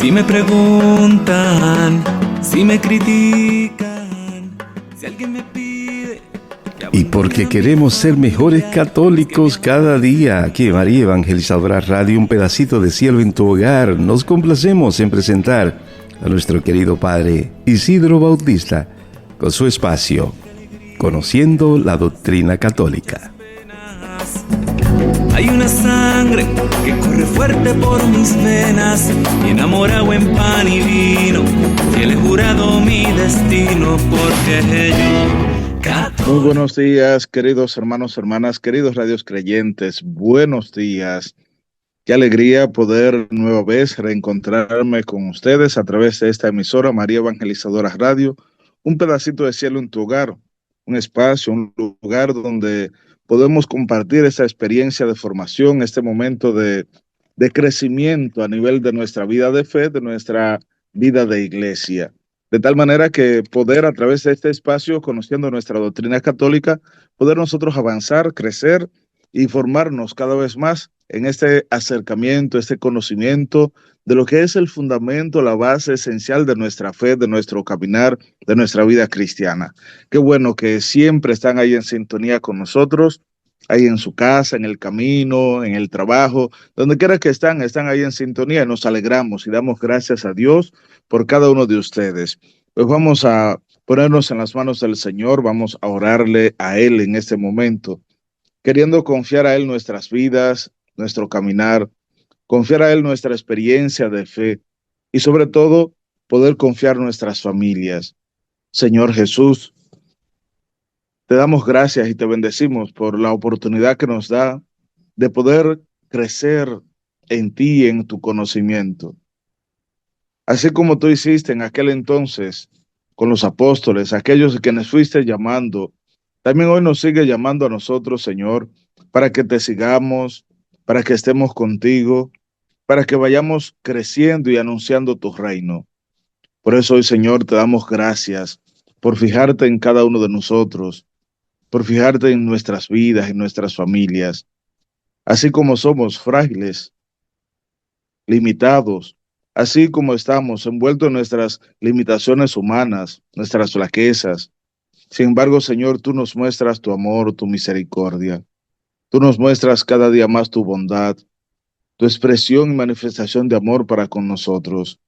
Si me preguntan, si me critican, si alguien me pide... Y porque queremos ser mejores católicos cada día, que María Evangelizadora Radio, un pedacito de cielo en tu hogar, nos complacemos en presentar a nuestro querido Padre Isidro Bautista con su espacio, Conociendo la Doctrina Católica. Hay una sangre que corre fuerte por mis venas, y enamorado en pan y vino, fiel he jurado mi destino, porque yo... Muy buenos días, queridos hermanos, hermanas, queridos radios creyentes, buenos días. Qué alegría poder nueva vez reencontrarme con ustedes a través de esta emisora María Evangelizadora Radio, un pedacito de cielo en tu hogar, un espacio, un lugar donde podemos compartir esa experiencia de formación, este momento de crecimiento a nivel de nuestra vida de fe, de nuestra vida de iglesia. De tal manera que poder a través de este espacio, conociendo nuestra doctrina católica, poder nosotros avanzar, crecer y formarnos cada vez más en este acercamiento, este conocimiento de lo que es el fundamento, la base esencial de nuestra fe, de nuestro caminar, de nuestra vida cristiana. Qué bueno que siempre están ahí en sintonía con nosotros, ahí en su casa, en el camino, en el trabajo, donde quiera que están ahí en sintonía, y nos alegramos y damos gracias a Dios por cada uno de ustedes. Pues vamos a ponernos en las manos del Señor, vamos a orarle a Él en este momento, queriendo confiar a Él nuestras vidas, nuestro caminar, confiar a Él nuestra experiencia de fe y sobre todo poder confiar nuestras familias. Señor Jesús, te damos gracias y te bendecimos por la oportunidad que nos da de poder crecer en ti y en tu conocimiento. Así como tú hiciste en aquel entonces con los apóstoles, aquellos a quienes fuiste llamando, también hoy nos sigue llamando a nosotros, Señor, para que te sigamos, para que estemos contigo, para que vayamos creciendo y anunciando tu reino. Por eso hoy, Señor, te damos gracias por fijarte en cada uno de nosotros, por fijarte en nuestras vidas, en nuestras familias, así como somos frágiles, limitados, así como estamos envueltos en nuestras limitaciones humanas, nuestras flaquezas. Sin embargo, Señor, tú nos muestras tu amor, tu misericordia. Tú nos muestras cada día más tu bondad, tu expresión y manifestación de amor para con nosotros.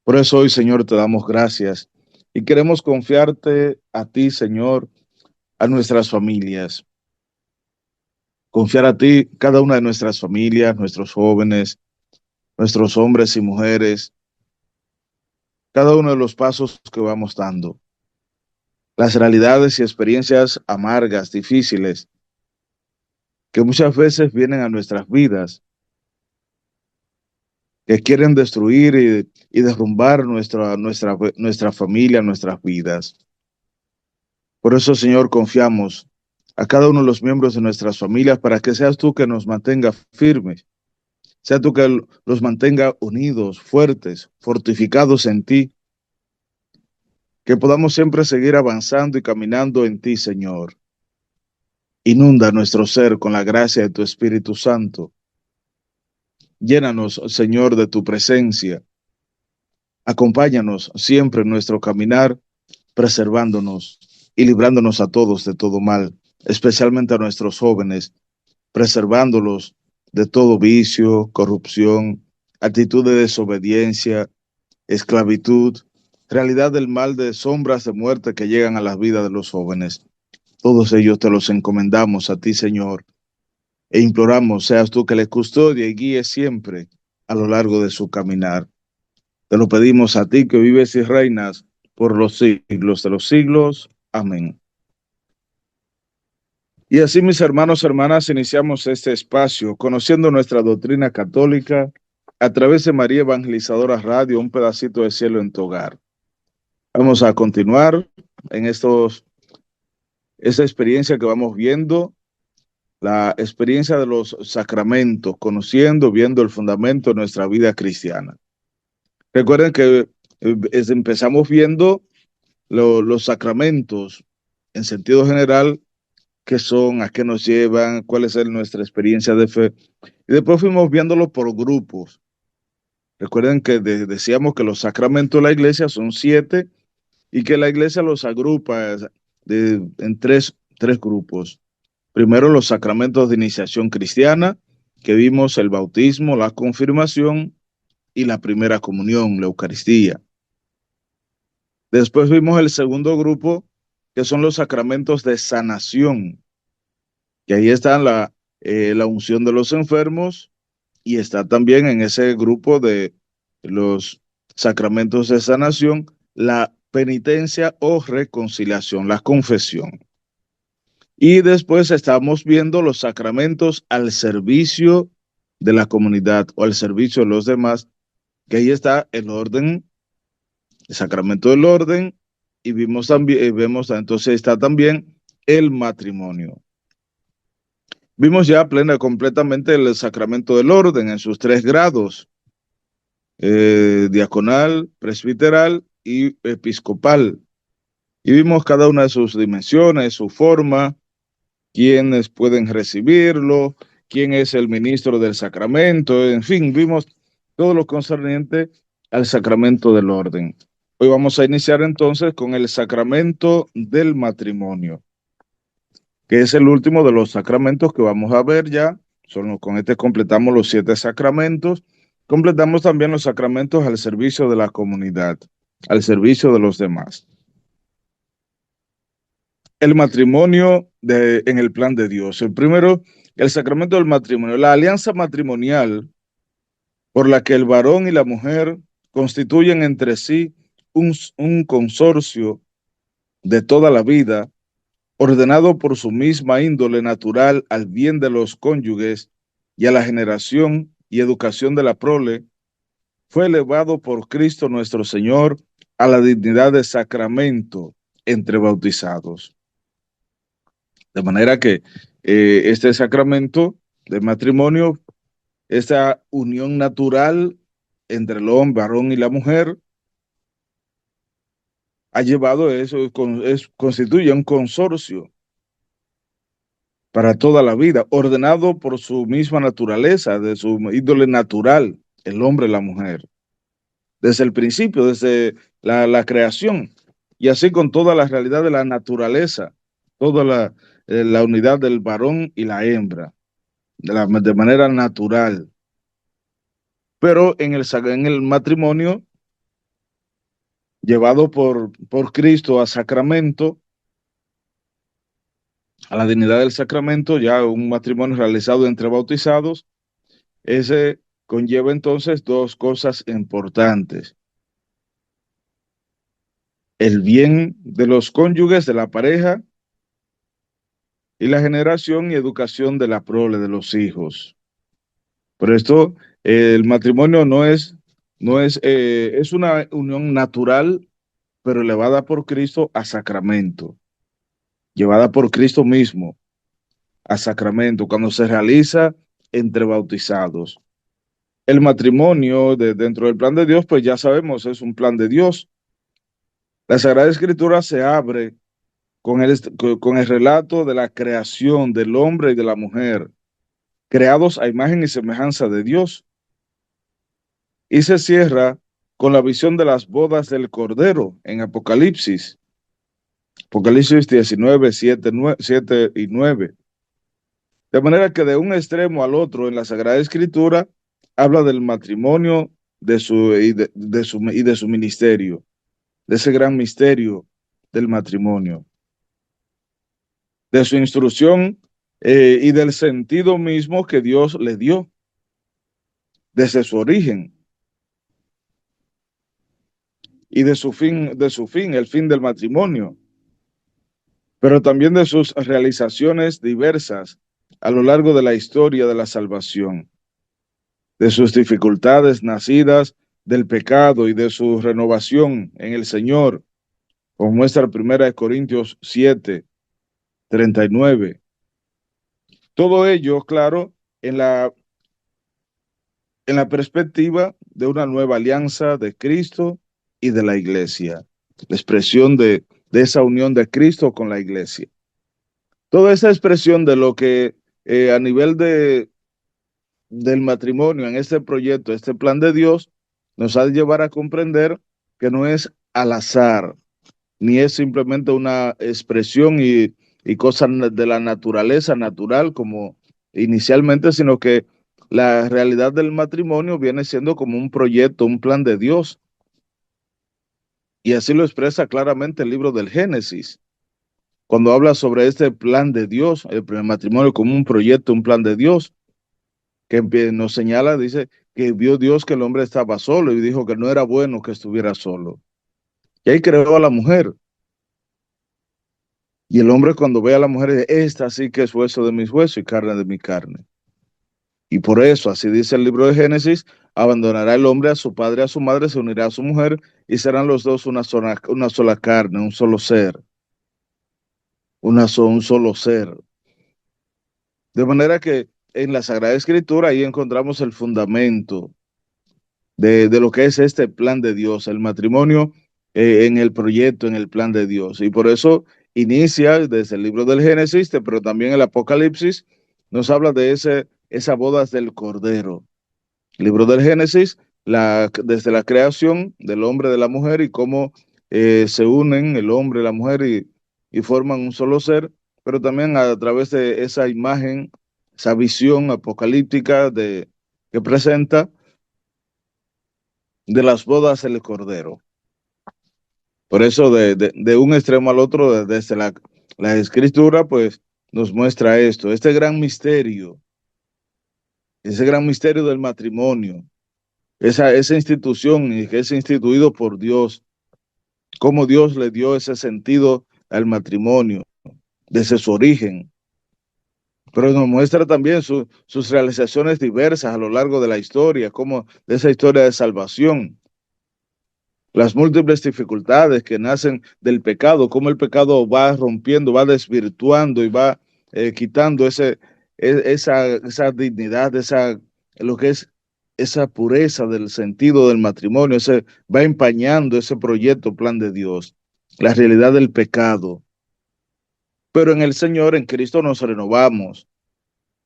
Por eso hoy, Señor, te damos gracias y queremos confiarte a ti, Señor, a nuestras familias. Confiar a ti cada una de nuestras familias, nuestros jóvenes, nuestros hombres y mujeres, cada uno de los pasos que vamos dando. Las realidades y experiencias amargas, difíciles, que muchas veces vienen a nuestras vidas, que quieren destruir y derrumbar nuestra familia, nuestras vidas. Por eso, Señor, confiamos a cada uno de los miembros de nuestras familias para que seas tú que nos mantenga firmes, sea tú que los mantenga unidos, fuertes, fortificados en ti, que podamos siempre seguir avanzando y caminando en ti, Señor. Inunda nuestro ser con la gracia de tu Espíritu Santo. Llénanos, Señor, de tu presencia. Acompáñanos siempre en nuestro caminar, preservándonos y librándonos a todos de todo mal, especialmente a nuestros jóvenes, preservándolos de todo vicio, corrupción, actitud de desobediencia, esclavitud, realidad del mal, de sombras de muerte que llegan a la vida de los jóvenes. Todos ellos te los encomendamos a ti, Señor, e imploramos seas tú que les custodie y guíe siempre a lo largo de su caminar. Te lo pedimos a ti que vives y reinas por los siglos de los siglos. Amén. Y así, mis hermanos, hermanas, iniciamos este espacio conociendo nuestra doctrina católica a través de María Evangelizadora Radio, un pedacito de cielo en tu hogar. Vamos a continuar en esta experiencia que vamos viendo, la experiencia de los sacramentos, conociendo, viendo el fundamento de nuestra vida cristiana. Recuerden que empezamos viendo los sacramentos en sentido general, qué son, a qué nos llevan, cuál es nuestra experiencia de fe. Y después fuimos viéndolo por grupos. Recuerden que decíamos que los sacramentos de la iglesia son 7 y que la iglesia los agrupa en tres grupos. Primero, los sacramentos de iniciación cristiana, que vimos el bautismo, la confirmación y la primera comunión, la Eucaristía. Después vimos el segundo grupo, que son los sacramentos de sanación, que ahí está la unción de los enfermos y está también en ese grupo de los sacramentos de sanación la penitencia o reconciliación, la confesión. Y después estamos viendo los sacramentos al servicio de la comunidad o al servicio de los demás, que ahí está el orden, el sacramento del orden, y vimos también, entonces está también el matrimonio. Vimos ya completamente el sacramento del orden en sus 3 grados, diaconal, presbiteral y episcopal. Y vimos cada una de sus dimensiones, su forma, quiénes pueden recibirlo, quién es el ministro del sacramento, en fin, vimos todo lo concerniente al sacramento del orden. Hoy vamos a iniciar entonces con el sacramento del matrimonio, que es el último de los sacramentos que vamos a ver ya. Con este completamos los 7 sacramentos. Completamos también los sacramentos al servicio de la comunidad, al servicio de los demás. El matrimonio en el plan de Dios. El primero, el sacramento del matrimonio, la alianza matrimonial por la que el varón y la mujer constituyen entre sí un consorcio de toda la vida, ordenado por su misma índole natural al bien de los cónyuges y a la generación y educación de la prole, fue elevado por Cristo nuestro Señor a la dignidad de sacramento entre bautizados. De manera que este sacramento de matrimonio, esta unión natural entre el hombre, varón y la mujer, ha llevado eso, constituye un consorcio para toda la vida, ordenado por su misma naturaleza, de su índole natural, el hombre y la mujer, desde el principio, desde la creación, y así con toda la realidad de la naturaleza, toda la unidad del varón y la hembra, de manera natural. Pero en el matrimonio, llevado por Cristo a sacramento, a la dignidad del sacramento, ya un matrimonio realizado entre bautizados, ese conlleva entonces 2 cosas importantes: el bien de los cónyuges, de la pareja, y la generación y educación de la prole, de los hijos. Por esto, el matrimonio es una unión natural, pero elevada por Cristo a sacramento, llevada por Cristo mismo a sacramento, cuando se realiza entre bautizados. El matrimonio dentro del plan de Dios, pues ya sabemos, es un plan de Dios. La Sagrada Escritura se abre con el relato de la creación del hombre y de la mujer, creados a imagen y semejanza de Dios. Y se cierra con la visión de las bodas del Cordero en Apocalipsis 19, 7 y 9. De manera que de un extremo al otro en la Sagrada Escritura habla del matrimonio de su ministerio, de ese gran misterio del matrimonio, de su instrucción y del sentido mismo que Dios le dio desde su origen y de su fin, el fin del matrimonio, pero también de sus realizaciones diversas a lo largo de la historia de la salvación, de sus dificultades nacidas del pecado y de su renovación en el Señor, como muestra 1 Corintios 7, 39. Todo ello, claro, en la perspectiva de una nueva alianza de Cristo y de la Iglesia, la expresión de esa unión de Cristo con la Iglesia. Toda esa expresión de lo que a nivel del matrimonio en este proyecto, este plan de Dios, nos ha de llevar a comprender que no es al azar, ni es simplemente una expresión y cosa de la naturaleza natural como inicialmente, sino que la realidad del matrimonio viene siendo como un proyecto, un plan de Dios. Y así lo expresa claramente el libro del Génesis, cuando habla sobre este plan de Dios, el matrimonio como un proyecto, un plan de Dios, que nos señala, dice, que vio Dios que el hombre estaba solo y dijo que no era bueno que estuviera solo. Y ahí creó a la mujer. Y el hombre cuando ve a la mujer dice, esta sí que es hueso de mis huesos y carne de mi carne. Y por eso, así dice el libro de Génesis, abandonará el hombre a su padre y a su madre, se unirá a su mujer y serán los dos una sola carne, un solo ser, un solo ser. De manera que en la Sagrada Escritura ahí encontramos el fundamento de lo que es este plan de Dios, el matrimonio en el proyecto, en el plan de Dios. Y por eso inicia desde el libro del Génesis, pero también el Apocalipsis nos habla de esa bodas del Cordero. El libro del Génesis, desde la creación del hombre y de la mujer y cómo se unen el hombre y la mujer y forman un solo ser, pero también a través de esa imagen, esa visión apocalíptica que presenta de las bodas del Cordero. Por eso de un extremo al otro, desde la escritura, pues nos muestra esto, este gran misterio, ese gran misterio del matrimonio, esa institución y que es instituido por Dios, cómo Dios le dio ese sentido al matrimonio desde su origen, pero nos muestra también sus realizaciones diversas a lo largo de la historia, como de esa historia de salvación, las múltiples dificultades que nacen del pecado, cómo el pecado va rompiendo, va desvirtuando y va quitando esa dignidad, lo que es esa pureza del sentido del matrimonio, va empañando ese proyecto, plan de Dios, la realidad del pecado. Pero en el Señor, en Cristo nos renovamos,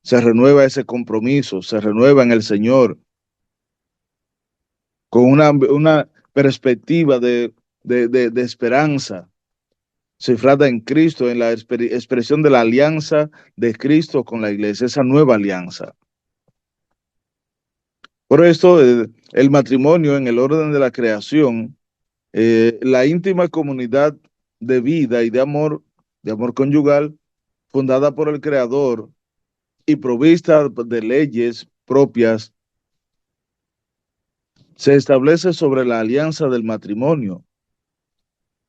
se renueva ese compromiso, se renueva en el Señor con una perspectiva de esperanza, cifrada en Cristo, en la expresión de la alianza de Cristo con la iglesia, esa nueva alianza. Por esto, el matrimonio en el orden de la creación, la íntima comunidad de vida y de amor conyugal, fundada por el Creador y provista de leyes propias, se establece sobre la alianza del matrimonio.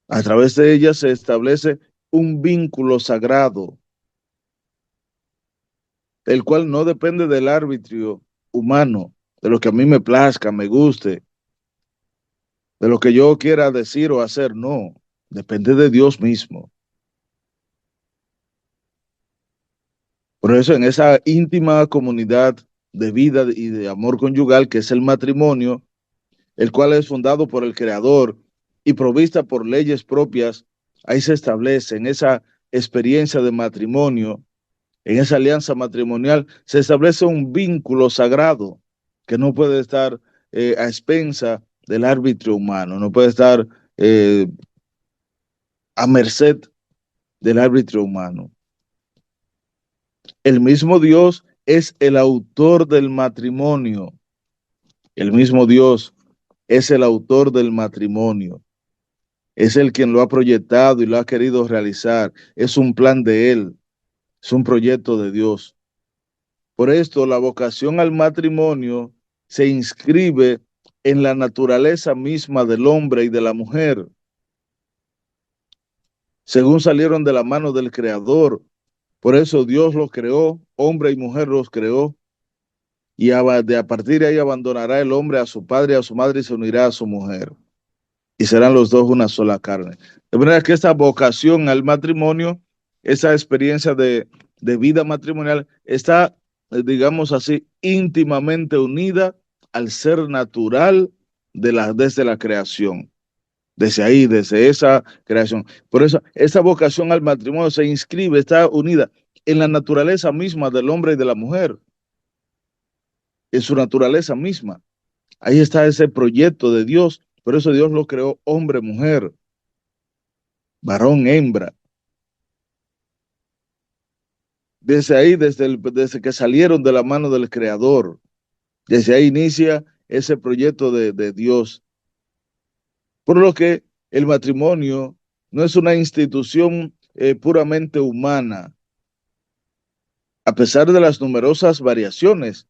A través de ella se establece un vínculo sagrado, el cual no depende del arbitrio humano, de lo que a mí me plazca, me guste, de lo que yo quiera decir o hacer, no, depende de Dios mismo. Por eso en esa íntima comunidad de vida y de amor conyugal que es el matrimonio, el cual es fundado por el Creador y provista por leyes propias, ahí se establece en esa experiencia de matrimonio, en esa alianza matrimonial, se establece un vínculo sagrado que no puede estar a expensa del arbitrio humano, no puede estar a merced del arbitrio humano. El mismo Dios es el autor del matrimonio. El mismo Dios es el autor del matrimonio. Es el quien lo ha proyectado y lo ha querido realizar. Es un plan de Él. Es un proyecto de Dios. Por esto, la vocación al matrimonio se inscribe en la naturaleza misma del hombre y de la mujer. Según salieron de la mano del Creador. Por eso Dios los creó, hombre y mujer los creó. Y a partir de ahí abandonará el hombre a su padre y a su madre y se unirá a su mujer. Y serán los dos una sola carne. De manera que esta vocación al matrimonio, esa experiencia de vida matrimonial, está, digamos así, íntimamente unida al ser natural desde la creación. Desde ahí, desde esa creación. Por eso, esa vocación al matrimonio se inscribe, está unida en la naturaleza misma del hombre y de la mujer. En su naturaleza misma. Ahí está ese proyecto de Dios. Por eso Dios lo creó hombre, mujer, varón, hembra. Desde ahí, desde que salieron de la mano del Creador, desde ahí inicia ese proyecto de Dios. Por lo que el matrimonio no es una institución puramente humana, a pesar de las numerosas variaciones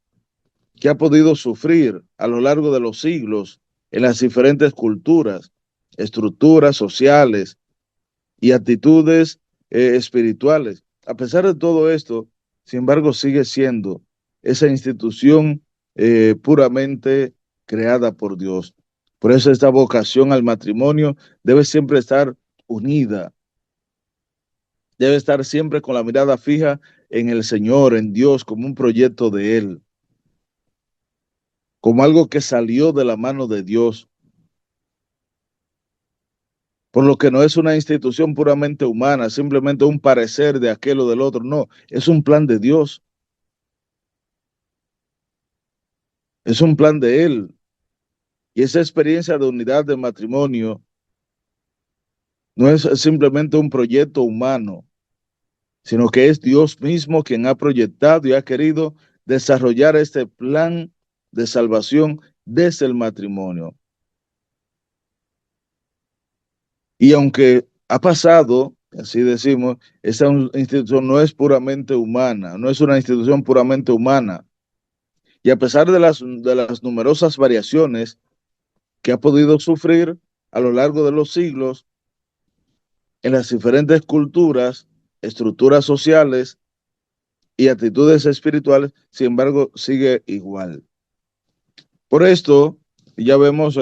que ha podido sufrir a lo largo de los siglos en las diferentes culturas, estructuras sociales y actitudes espirituales. A pesar de todo esto, sin embargo, sigue siendo esa institución puramente creada por Dios. Por eso esta vocación al matrimonio debe siempre estar unida, debe estar siempre con la mirada fija en el Señor, en Dios, como un proyecto de Él, como algo que salió de la mano de Dios, por lo que no es una institución puramente humana, simplemente un parecer de aquel o del otro, no, es un plan de Dios, es un plan de Él. Y esa experiencia de unidad de matrimonio no es simplemente un proyecto humano, sino que es Dios mismo quien ha proyectado y ha querido desarrollar este plan de salvación desde el matrimonio. Y aunque ha pasado, así decimos, esta institución no es puramente humana, no es una institución puramente humana. Y a pesar de las numerosas variaciones que ha podido sufrir a lo largo de los siglos en las diferentes culturas, estructuras sociales y actitudes espirituales, sin embargo, sigue igual. Por esto, ya vemos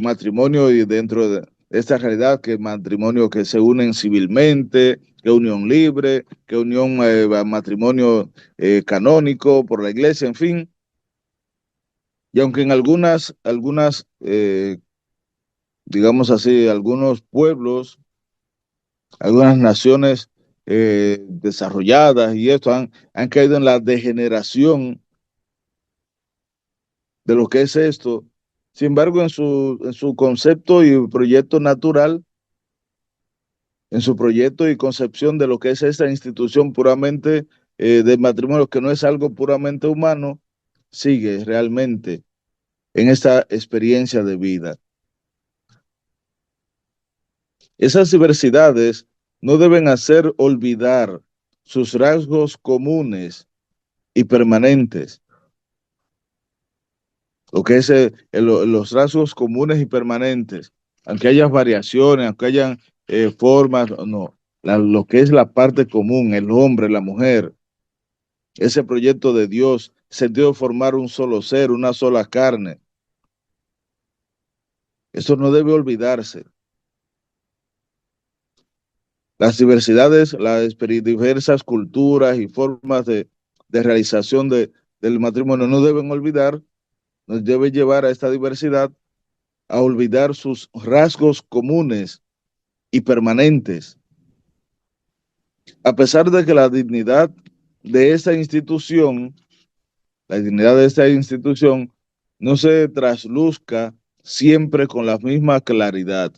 matrimonio y dentro de esta realidad, que matrimonio que se unen civilmente, que unión libre, que unión matrimonio canónico por la iglesia, en fin. Y aunque en algunas digamos así, algunos pueblos, algunas naciones desarrolladas y esto han caído en la degeneración de lo que es esto. Sin embargo, en su concepto y proyecto natural, en su proyecto y concepción de lo que es esta institución puramente de matrimonio, que no es algo puramente humano, sigue realmente en esta experiencia de vida. Esas diversidades no deben hacer olvidar sus rasgos comunes y permanentes, lo que es los rasgos comunes y permanentes, aunque haya variaciones, aunque hayan formas, no, lo que es la parte común, el hombre, la mujer, ese proyecto de Dios, sentido de formar un solo ser, una sola carne, eso no debe olvidarse. Las diversidades, las diversas culturas y formas de realización del matrimonio no deben olvidar, nos debe llevar a esta diversidad a olvidar sus rasgos comunes y permanentes, a pesar de que la dignidad de esta institución no se trasluzca siempre con la misma claridad.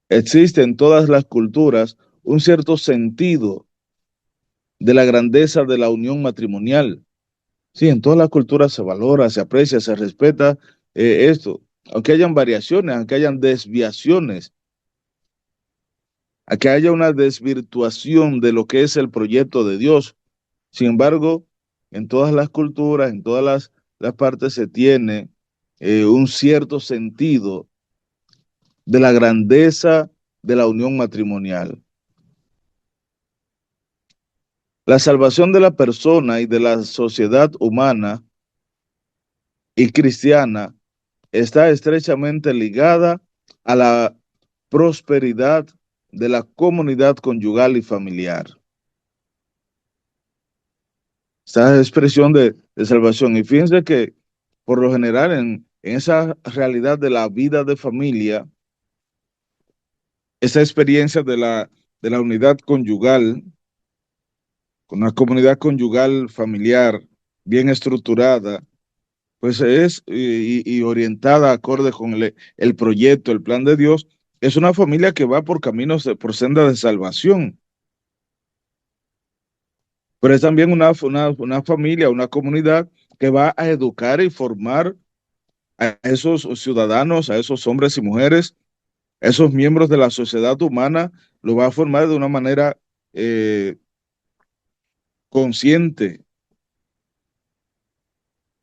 Existe en todas las culturas un cierto sentido de la grandeza de la unión matrimonial. Sí, en todas las culturas se valora, se aprecia, se respeta esto, aunque hayan variaciones, aunque hayan desviaciones, a que haya una desvirtuación de lo que es el proyecto de Dios. Sin embargo, en todas las culturas, en todas las partes se tiene un cierto sentido de la grandeza de la unión matrimonial. La salvación de la persona y de la sociedad humana y cristiana está estrechamente ligada a la prosperidad de la comunidad conyugal y familiar. Esta expresión de salvación. Y fíjense que, por lo general, en esa realidad de la vida de familia, esa experiencia de la unidad conyugal, con una comunidad conyugal familiar bien estructurada, pues es y orientada acorde con el proyecto, el plan de Dios, es una familia que va por caminos, por senda de salvación, pero es también una familia, una comunidad que va a educar y formar a esos ciudadanos, a esos hombres y mujeres, a esos miembros de la sociedad humana, lo va a formar de una manera eh, consciente,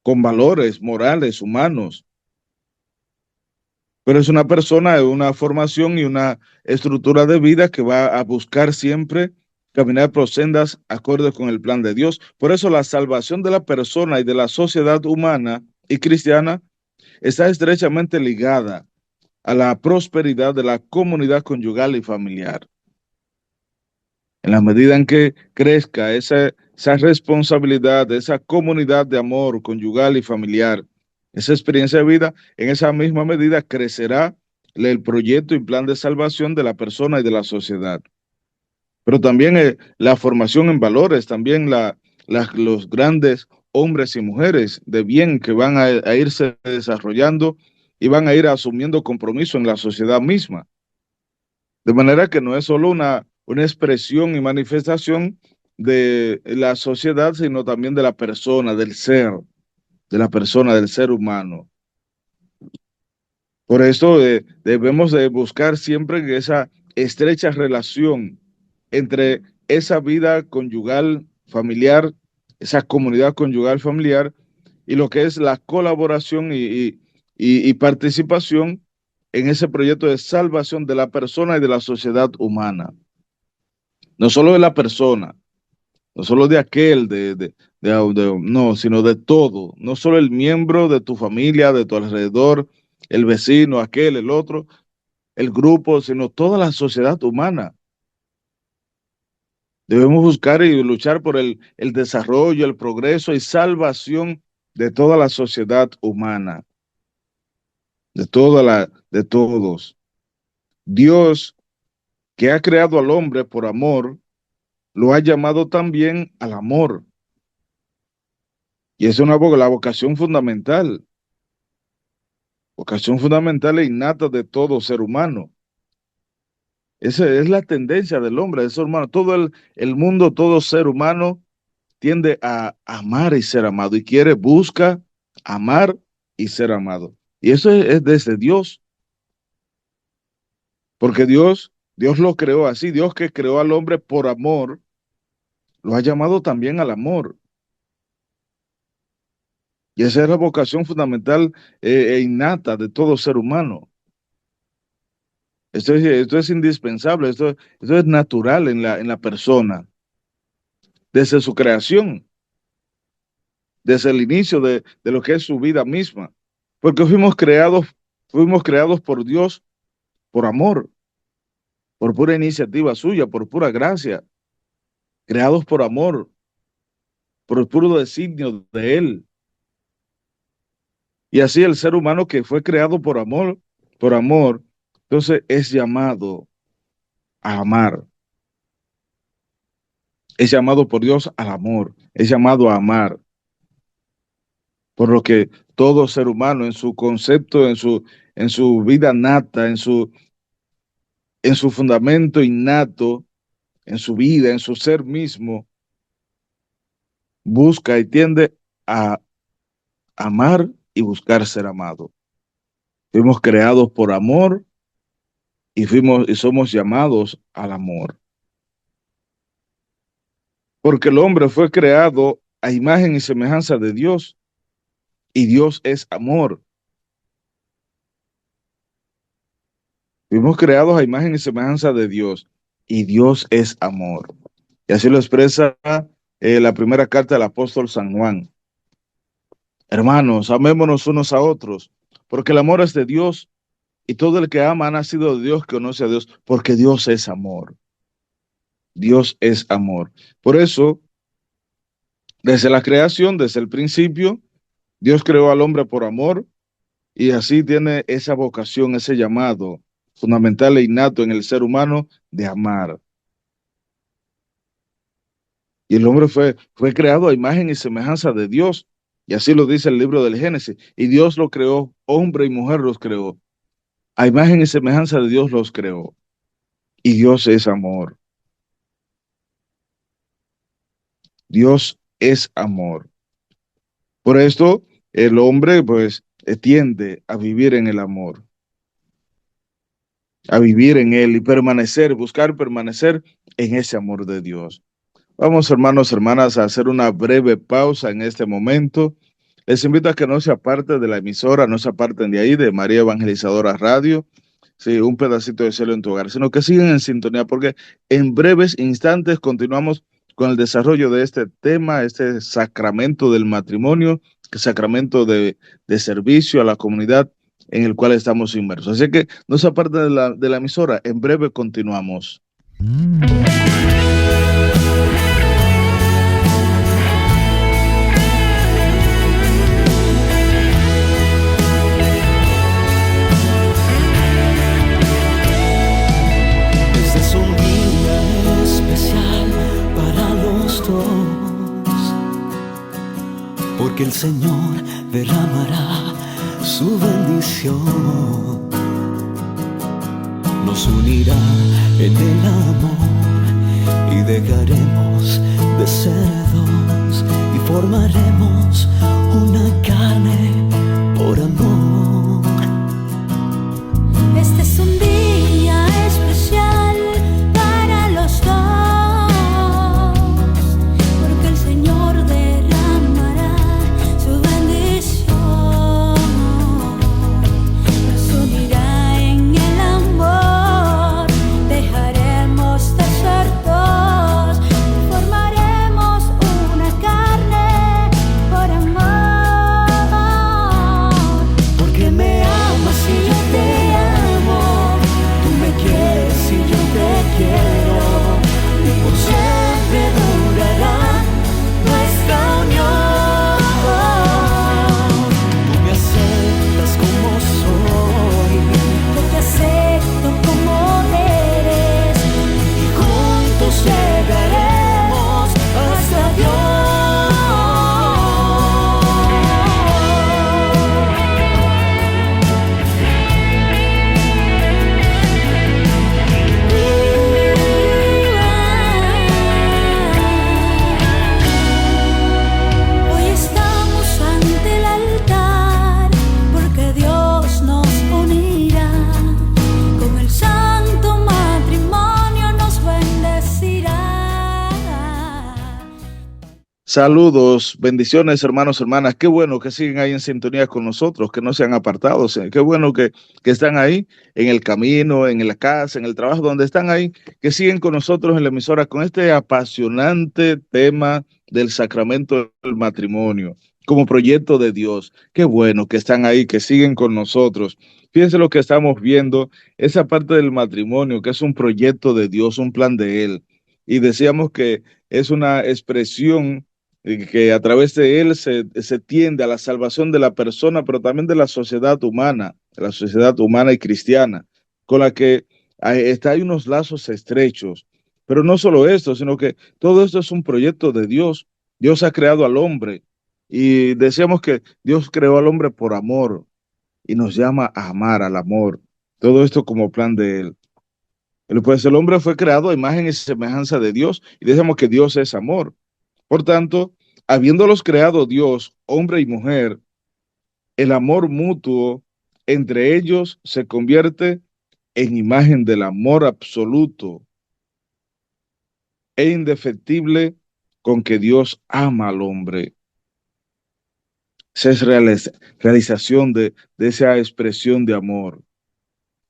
con valores morales, humanos, pero es una persona de una formación y una estructura de vida que va a buscar siempre caminar por sendas acordes con el plan de Dios. Por eso la salvación de la persona y de la sociedad humana y cristiana está estrechamente ligada a la prosperidad de la comunidad conyugal y familiar. En la medida en que crezca esa responsabilidad, esa comunidad de amor conyugal y familiar, esa experiencia de vida, en esa misma medida crecerá el proyecto y plan de salvación de la persona y de la sociedad. Pero también la formación en valores, también los grandes hombres y mujeres de bien que van a irse desarrollando y van a ir asumiendo compromiso en la sociedad misma. De manera que no es solo una expresión y manifestación de la sociedad, sino también de la persona, del ser, de la persona, del ser humano. Por eso debemos de buscar siempre esa estrecha relación entre esa vida conyugal familiar, esa comunidad conyugal familiar y lo que es la colaboración y participación en ese proyecto de salvación de la persona y de la sociedad humana. No solo de la persona, no solo de aquel, no, sino de todo, no solo el miembro de tu familia, de tu alrededor, el vecino, aquel, el otro, el grupo, sino toda la sociedad humana. Debemos buscar y luchar por el desarrollo, el progreso y salvación de toda la sociedad humana, de todos. Dios, que ha creado al hombre por amor, lo ha llamado también al amor. Y es la vocación fundamental e innata de todo ser humano. Esa es la tendencia del hombre, de ser humano. Todo el mundo, todo ser humano tiende a amar y ser amado y busca amar y ser amado. Y eso es desde Dios, porque Dios lo creó así. Dios, que creó al hombre por amor, lo ha llamado también al amor. Y esa es la vocación fundamental e innata de todo ser humano. Esto es indispensable, esto es natural en la persona, desde su creación, desde el inicio de lo que es su vida misma, porque fuimos creados por Dios por amor, por pura iniciativa suya, por pura gracia, creados por amor, por el puro designio de Él. Y así el ser humano que fue creado por amor, entonces es llamado a amar, es llamado por Dios al amor, es llamado a amar. Por lo que todo ser humano en su concepto, en su vida nata, en su fundamento innato, en su vida, en su ser mismo, busca y tiende a amar y buscar ser amado. Fuimos creados por amor y somos llamados al amor. Porque el hombre fue creado a imagen y semejanza de Dios, y Dios es amor. Fuimos creados a imagen y semejanza de Dios, y Dios es amor. Y así lo expresa la primera carta del apóstol San Juan. Hermanos, amémonos unos a otros, porque el amor es de Dios, y todo el que ama ha nacido de Dios, que conoce a Dios, porque Dios es amor. Dios es amor. Por eso, desde la creación, desde el principio, Dios creó al hombre por amor, y así tiene esa vocación, ese llamado fundamental e innato en el ser humano de amar. Y el hombre fue creado a imagen y semejanza de Dios. Y así lo dice el libro del Génesis. Y Dios lo creó, hombre y mujer los creó. A imagen y semejanza de Dios los creó. Y Dios es amor. Dios es amor. Por esto, el hombre, pues, tiende a vivir en el amor, a vivir en él y permanecer, buscar permanecer en ese amor de Dios. Vamos, hermanos, hermanas, a hacer una breve pausa en este momento. Les invito a que no se aparten de la emisora, no se aparten de ahí, de María Evangelizadora Radio. Sí, un pedacito de cielo en tu hogar, sino que sigan en sintonía, porque en breves instantes continuamos con el desarrollo de este tema, este sacramento del matrimonio, el sacramento de servicio a la comunidad en el cual estamos inmersos. Así que no se aparten de la emisora, en breve continuamos. Este es un día especial para los dos, porque el Señor derramará su bendición, nos unirá en el amor y dejaremos de ser dos y formaremos una carne por amor. Este es un día especial para los dos, porque el Señor derramará su bendición, nos unirá en el amor, dejaremos de ser dos y formaremos una carne por amor. Porque me amas y yo te amo, tú me quieres y yo te quiero, y por siempre durará nuestra unión. Tú me aceptas como soy, Yo te acepto como eres, y juntos llegaremos hasta Dios. hoy estamos ante el altar, porque Dios nos unirá, con el santo matrimonio nos bendecirá. Saludos, bendiciones, hermanos, hermanas. Qué bueno que siguen ahí en sintonía con nosotros, que no se han apartado. Qué bueno que están ahí en el camino, en la casa, en el trabajo, donde están ahí, que siguen con nosotros en la emisora con este apasionante tema del sacramento del matrimonio como proyecto de Dios. Qué bueno que están ahí, que siguen con nosotros. Fíjense lo que estamos viendo, esa parte del matrimonio, que es un proyecto de Dios, un plan de Él. Y decíamos que es una expresión que a través de él se tiende a la salvación de la persona, pero también de la sociedad humana y cristiana, con la que hay unos lazos estrechos. Pero no solo esto, sino que todo esto es un proyecto de Dios. Dios ha creado al hombre y decíamos que Dios creó al hombre por amor y nos llama a amar al amor. Todo esto como plan de él. Pues el hombre fue creado a imagen y semejanza de Dios y decíamos que Dios es amor. Por tanto, habiéndolos creado Dios, hombre y mujer, el amor mutuo entre ellos se convierte en imagen del amor absoluto e indefectible con que Dios ama al hombre. Esa es realización de esa expresión de amor.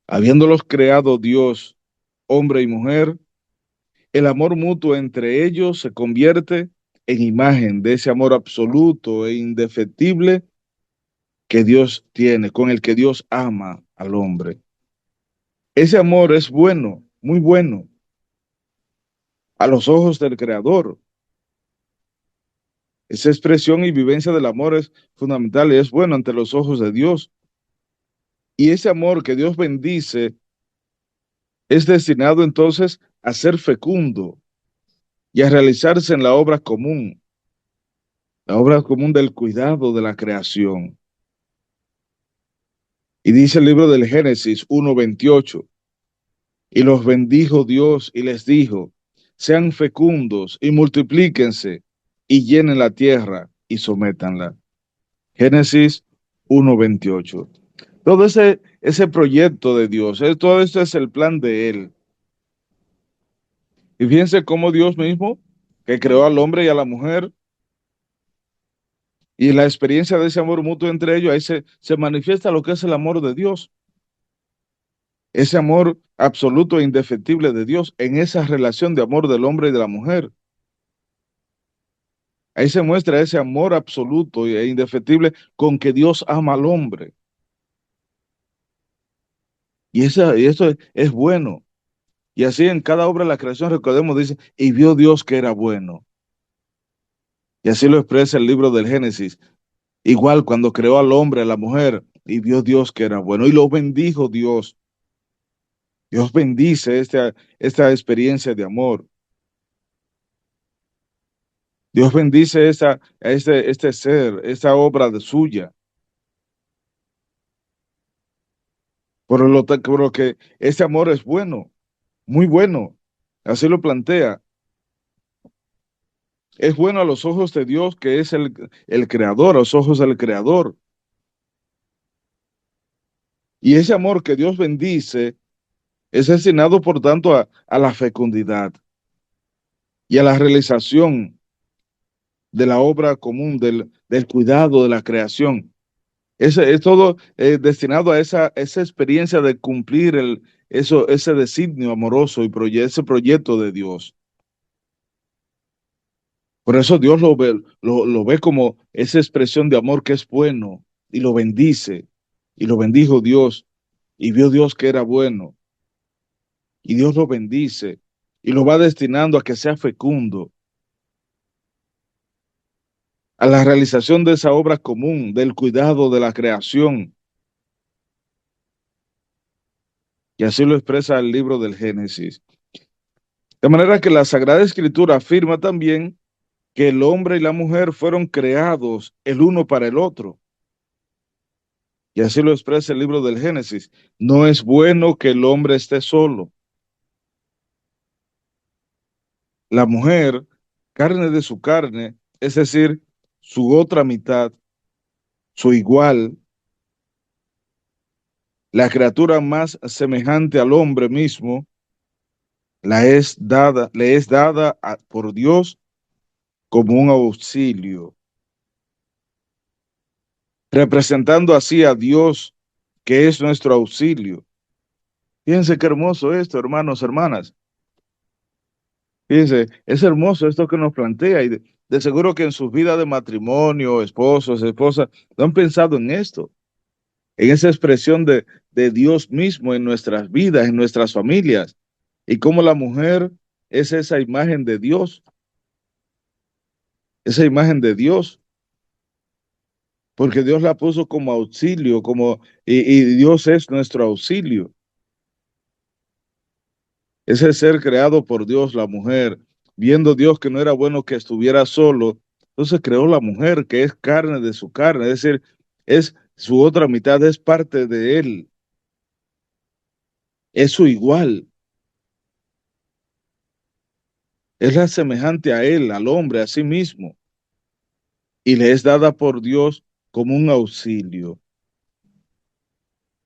Habiéndolos creado Dios, hombre y mujer, el amor mutuo entre ellos se convierte en imagen de ese amor absoluto e indefectible que Dios tiene, con el que Dios ama al hombre. Ese amor es bueno, muy bueno, a los ojos del Creador. Esa expresión y vivencia del amor es fundamental y es bueno ante los ojos de Dios. Y ese amor que Dios bendice es destinado entonces a ser fecundo y a realizarse en la obra común La obra común del cuidado de la creación. Y dice el libro del Génesis 1:28. Y los bendijo Dios y les dijo, sean fecundos y multiplíquense y llenen la tierra y sométanla. Génesis 1:28. Todo ese proyecto de Dios, todo esto es el plan de Él. Y fíjense cómo Dios mismo, que creó al hombre y a la mujer, y la experiencia de ese amor mutuo entre ellos, ahí se manifiesta lo que es el amor de Dios. Ese amor absoluto e indefectible de Dios en esa relación de amor del hombre y de la mujer. Ahí se muestra ese amor absoluto e indefectible con que Dios ama al hombre. Y eso es bueno. Y así en cada obra de la creación, recordemos, dice, y vio Dios que era bueno. Y así lo expresa el libro del Génesis. Igual cuando creó al hombre, a la mujer, y vio Dios que era bueno. Y lo bendijo Dios. Dios bendice esta experiencia de amor. Dios bendice este ser, esta obra de suya. Por lo que ese amor es bueno, muy bueno. Así lo plantea. Es bueno a los ojos de Dios, que es el creador, a los ojos del creador. Y ese amor que Dios bendice es destinado, por tanto, a la fecundidad y a la realización de la obra común, del cuidado de la creación. Es todo destinado a esa experiencia de cumplir ese designio amoroso y ese proyecto de Dios. Por eso Dios lo ve como esa expresión de amor que es bueno y lo bendice. Y lo bendijo Dios y vio Dios que era bueno. Y Dios lo bendice y lo va destinando a que sea fecundo, a la realización de esa obra común, del cuidado de la creación. Y así lo expresa el libro del Génesis. De manera que la Sagrada Escritura afirma también que el hombre y la mujer fueron creados el uno para el otro. Y así lo expresa el libro del Génesis. No es bueno que el hombre esté solo. La mujer, carne de su carne, es decir, su otra mitad, su igual, la criatura más semejante al hombre mismo, le es dada por Dios como un auxilio, representando así a Dios, que es nuestro auxilio. Fíjense qué hermoso esto, hermanos, hermanas. Fíjense, es hermoso esto que nos plantea y de seguro que en sus vidas de matrimonio, esposos, esposas, no han pensado en esto, en esa expresión de Dios mismo en nuestras vidas, en nuestras familias, y cómo la mujer es esa imagen de Dios, esa imagen de Dios, porque Dios la puso como auxilio, y Dios es nuestro auxilio. Ese ser creado por Dios, la mujer, viendo Dios que no era bueno que estuviera solo, entonces creó la mujer, que es carne de su carne, es decir, es su otra mitad, es parte de él, es su igual, es la semejante a él, al hombre, a sí mismo, y le es dada por Dios como un auxilio,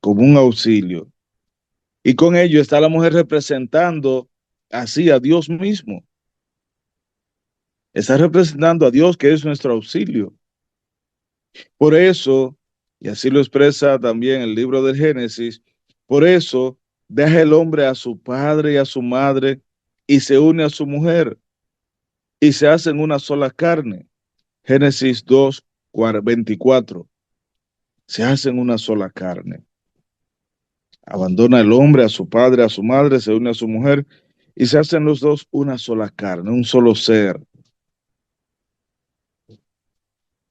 como un auxilio. Y con ello está la mujer representando así a Dios mismo, está representando a Dios, que es nuestro auxilio. Por eso, y así lo expresa también el libro del Génesis, por eso deja el hombre a su padre y a su madre y se une a su mujer y se hacen una sola carne. Génesis 2:24. Se hacen una sola carne. Abandona el hombre a su padre, a su madre, se une a su mujer y se hacen los dos una sola carne, un solo ser.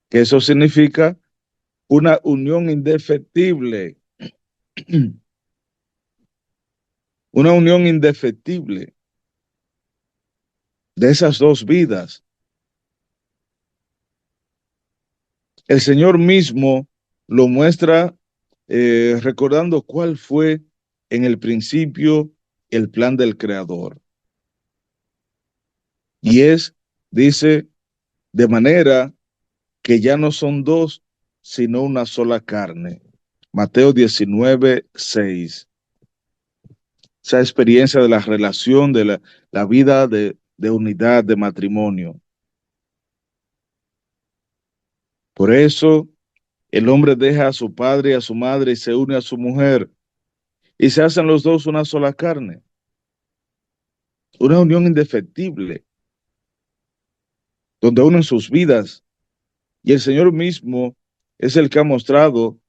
Que eso significa una unión indefectible. Una unión indefectible de esas dos vidas. El Señor mismo lo muestra recordando cuál fue en el principio el plan del Creador. Y dice, de manera que ya no son dos, sino una sola carne. Mateo 19:6. Esa experiencia de la relación, de la vida de unidad, de matrimonio. Por eso el hombre deja a su padre y a su madre y se une a su mujer y se hacen los dos una sola carne. Una unión indefectible, donde unen sus vidas. Y el Señor mismo es el que ha mostrado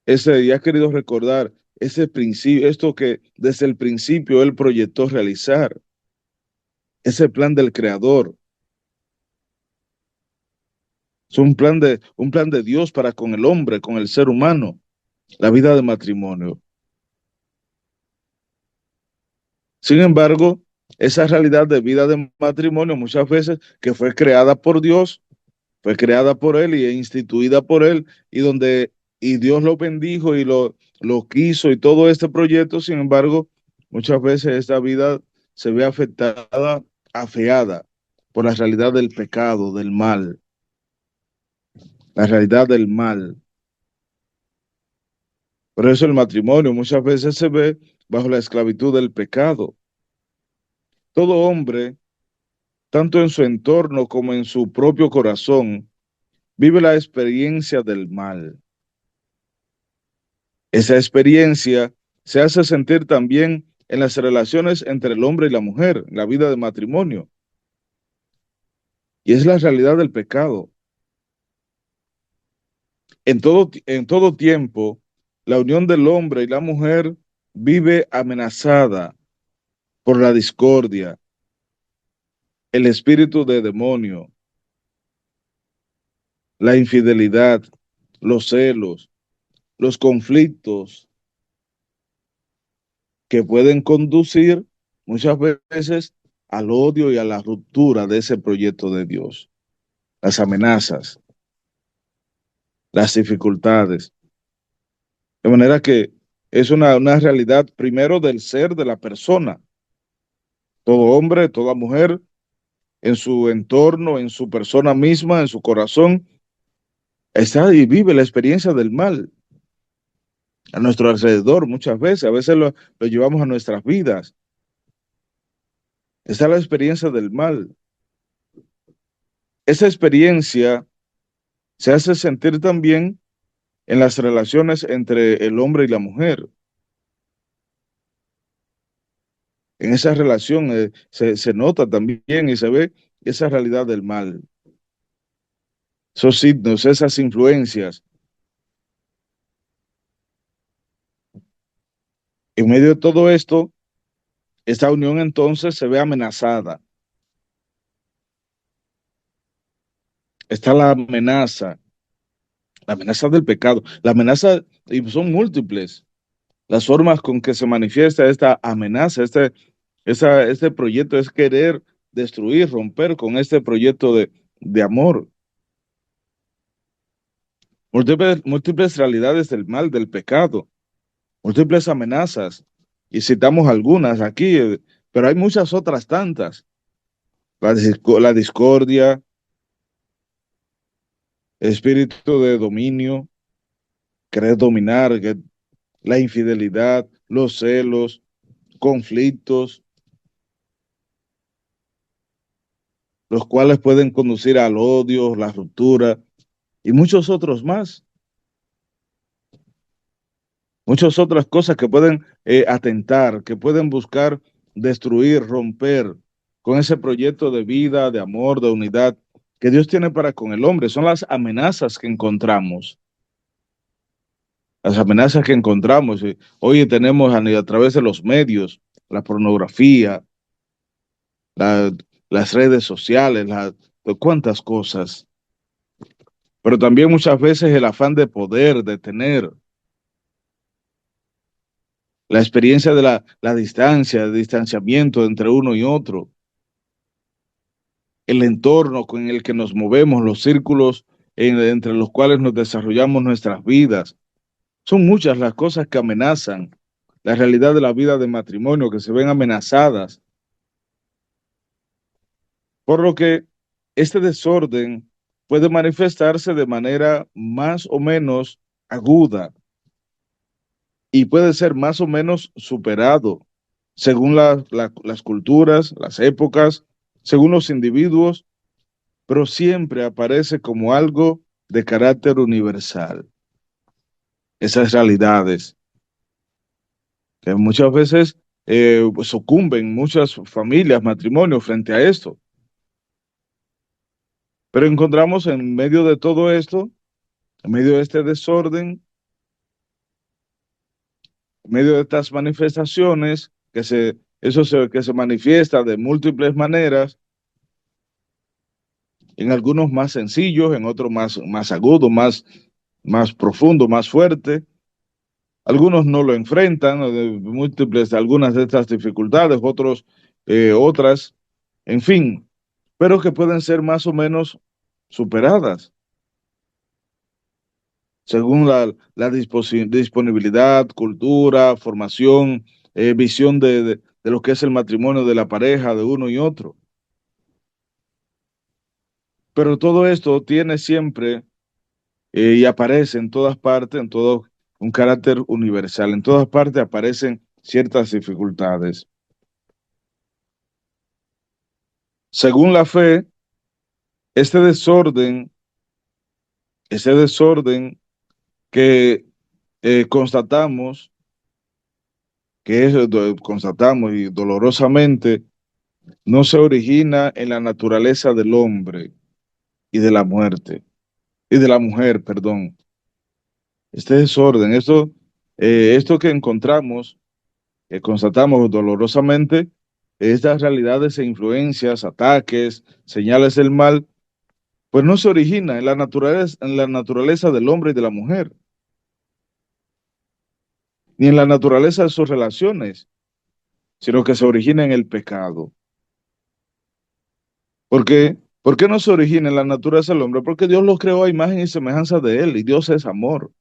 y ha querido recordar ese principio, esto que desde el principio Él proyectó realizar, ese plan del Creador. Es un plan de Dios para con el hombre, con el ser humano, la vida de matrimonio. Sin embargo, esa realidad de vida de matrimonio muchas veces que fue creada por Dios, fue creada por Él y instituida por Él, y Dios lo bendijo y lo quiso y todo este proyecto. Sin embargo, muchas veces esta vida se ve afectada, afeada por la realidad del pecado, del mal, la realidad del mal. Por eso el matrimonio muchas veces se ve bajo la esclavitud del pecado. Todo hombre, tanto en su entorno como en su propio corazón, vive la experiencia del mal. Esa experiencia se hace sentir también en las relaciones entre el hombre y la mujer, en la vida de matrimonio. Y es la realidad del pecado. En todo tiempo, la unión del hombre y la mujer vive amenazada por la discordia, el espíritu de demonio, la infidelidad, los celos, los conflictos que pueden conducir muchas veces al odio y a la ruptura de ese proyecto de Dios. Las amenazas, las dificultades. De manera que es una realidad primero del ser de la persona. Todo hombre, toda mujer, en su entorno, en su persona misma, en su corazón, está y vive la experiencia del mal a nuestro alrededor muchas veces. A veces lo llevamos a nuestras vidas. Está la experiencia del mal. Esa experiencia se hace sentir también en las relaciones entre el hombre y la mujer. En esa relación se nota también y se ve esa realidad del mal. Esos signos, esas influencias. En medio de todo esto, esta unión entonces se ve amenazada. Está la amenaza del pecado, la amenaza, y son múltiples las formas con que se manifiesta esta amenaza, este proyecto es querer destruir, romper con este proyecto de amor. Múltiples realidades del mal, del pecado, múltiples amenazas, y citamos algunas aquí, pero hay muchas otras tantas. La discordia, el espíritu de dominio, querer dominar, la infidelidad, los celos, conflictos, los cuales pueden conducir al odio, la ruptura y muchos otros más. Muchas otras cosas que pueden atentar, que pueden buscar destruir, romper con ese proyecto de vida, de amor, de unidad que Dios tiene para con el hombre. Son las amenazas que encontramos. Las amenazas que encontramos. Hoy tenemos a través de los medios, la pornografía, las redes sociales, cuántas cosas. Pero también muchas veces el afán de poder, de tener. La experiencia de la distancia, el distanciamiento entre uno y otro. El entorno con el que nos movemos, los círculos entre los cuales nos desarrollamos nuestras vidas. Son muchas las cosas que amenazan la realidad de la vida de matrimonio, que se ven amenazadas, por lo que este desorden puede manifestarse de manera más o menos aguda y puede ser más o menos superado según las culturas, las épocas, según los individuos, pero siempre aparece como algo de carácter universal. Esas realidades que muchas veces pues sucumben muchas familias, matrimonios frente a esto. Pero encontramos en medio de todo esto, en medio de este desorden, en medio de estas manifestaciones, que se manifiesta de múltiples maneras, en algunos más sencillos, en otros más agudos, más profundo, más fuerte. Algunos no lo enfrentan, algunas de estas dificultades, otros otras, en fin, pero que pueden ser más o menos superadas según disponibilidad, cultura, formación, visión de lo que es el matrimonio de la pareja de uno y otro. Pero todo esto tiene siempre y aparece en todas partes, en todo un carácter universal. En todas partes aparecen ciertas dificultades. Según la fe, este desorden, ese desorden que constatamos, constatamos y dolorosamente, no se origina en la naturaleza del hombre y de la muerte, y de la mujer, perdón. Este desorden, esto que encontramos, que constatamos dolorosamente, estas realidades e influencias, ataques, señales del mal, pues no se origina en la naturaleza del hombre y de la mujer, ni en la naturaleza de sus relaciones, sino que se origina en el pecado. ¿Por qué? ¿Por qué no se origina en la naturaleza del hombre? Porque Dios los creó a imagen y semejanza de Él, y Dios es amor.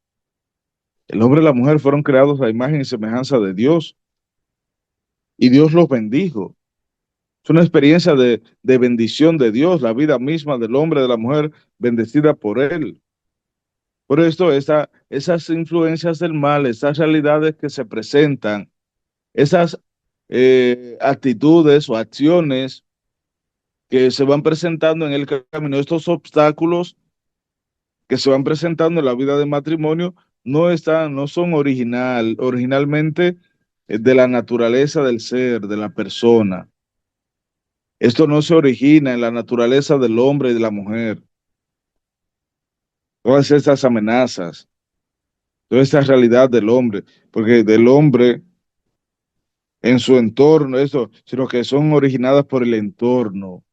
El hombre y la mujer fueron creados a imagen y semejanza de Dios, y Dios los bendijo. Es una experiencia de bendición de Dios, la vida misma del hombre y de la mujer bendecida por Él. Por esto, esas influencias del mal, esas realidades que se presentan, esas actitudes o acciones que se van presentando en el camino, estos obstáculos que se van presentando en la vida de matrimonio, no son originalmente de la naturaleza del ser, de la persona. Esto no se origina en la naturaleza del hombre y de la mujer. Todas estas amenazas, toda esta realidad del hombre, porque del hombre en su entorno, sino que son originadas por el entorno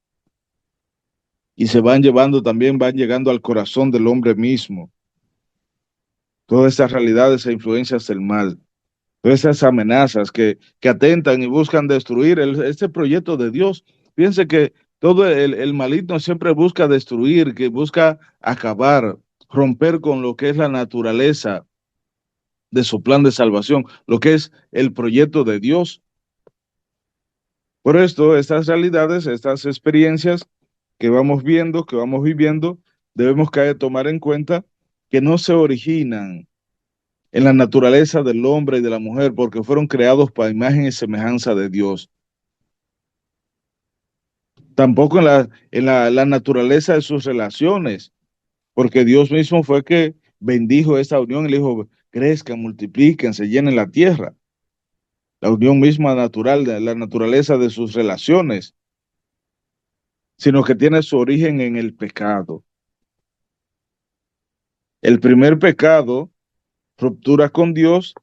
y van llegando al corazón del hombre mismo. Todas estas realidades e influencias del mal, todas esas amenazas que atentan y buscan destruir este proyecto de Dios. Piense que todo el maligno siempre busca destruir, que busca acabar, romper con lo que es la naturaleza de su plan de salvación, lo que es el proyecto de Dios. Por esto, estas realidades, estas experiencias que vamos viendo, que vamos viviendo, debemos tomar en cuenta que no se originan en la naturaleza del hombre y de la mujer, porque fueron creados para imagen y semejanza de Dios. Tampoco la naturaleza de sus relaciones, porque Dios mismo fue que bendijo esta unión y le dijo, crezcan, multiplíquense, llenen la tierra. La unión misma natural, la naturaleza de sus relaciones, sino que tiene su origen en el pecado. El primer pecado, ruptura con Dios,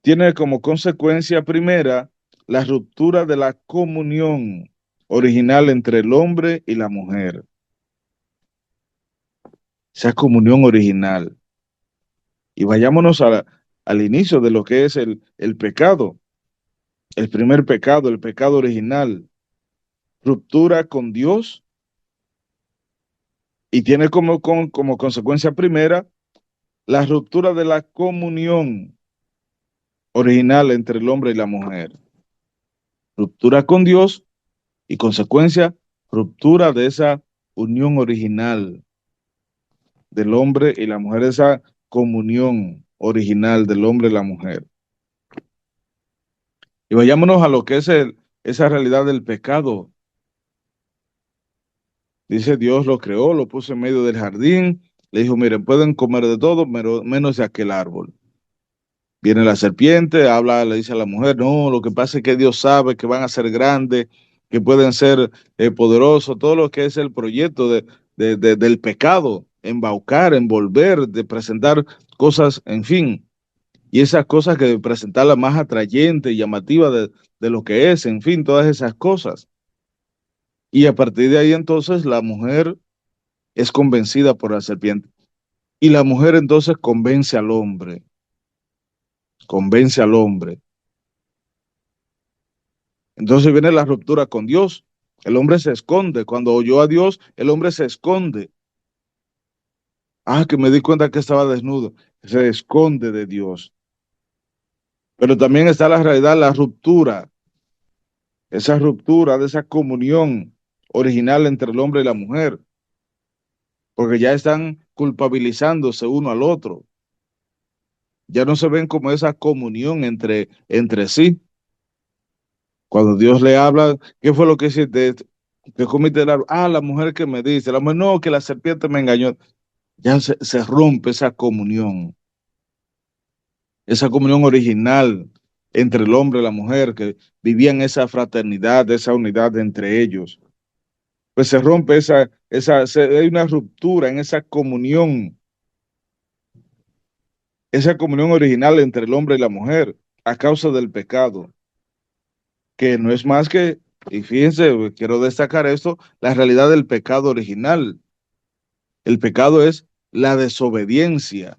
tiene como consecuencia primera la ruptura de la comunión original entre el hombre y la mujer. Esa comunión original. Y vayámonos al inicio de lo que es el pecado. El primer pecado, el pecado original. Ruptura con Dios y tiene como consecuencia primera la ruptura de la comunión original entre el hombre y la mujer. Ruptura con Dios y consecuencia, ruptura de esa unión original del hombre y la mujer, esa comunión original del hombre y la mujer. Y vayámonos a lo que es esa realidad del pecado. Dice, Dios lo creó, lo puso en medio del jardín, le dijo, miren, pueden comer de todo, pero menos de aquel árbol. Viene la serpiente, habla, le dice a la mujer, no, lo que pasa es que Dios sabe que van a ser grandes, que pueden ser poderosos, todo lo que es el proyecto del pecado, embaucar, envolver, de presentar cosas, en fin, y esas cosas que de presentarla más atrayente y llamativa de lo que es, en fin, todas esas cosas. Y a partir de ahí entonces la mujer es convencida por la serpiente. Y la mujer entonces convence al hombre, convence al hombre. Entonces viene la ruptura con Dios. El hombre se esconde. Cuando oyó a Dios, el hombre se esconde. Ah, que me di cuenta que estaba desnudo. Se esconde de Dios. Pero también está la realidad, la ruptura. Esa ruptura de esa comunión original entre el hombre y la mujer. Porque ya están culpabilizándose uno al otro. Ya no se ven como esa comunión entre sí. Cuando Dios le habla, ¿qué fue lo que hiciste? Que comiste el árbol. Ah, la mujer que me dice, la mujer, no, que la serpiente me engañó. Ya se rompe esa comunión original entre el hombre y la mujer, que vivían esa fraternidad, esa unidad entre ellos. Pues se rompe hay una ruptura en esa comunión original entre el hombre y la mujer, a causa del pecado, que no es más que, y fíjense, quiero destacar esto, la realidad del pecado original. El pecado es la desobediencia,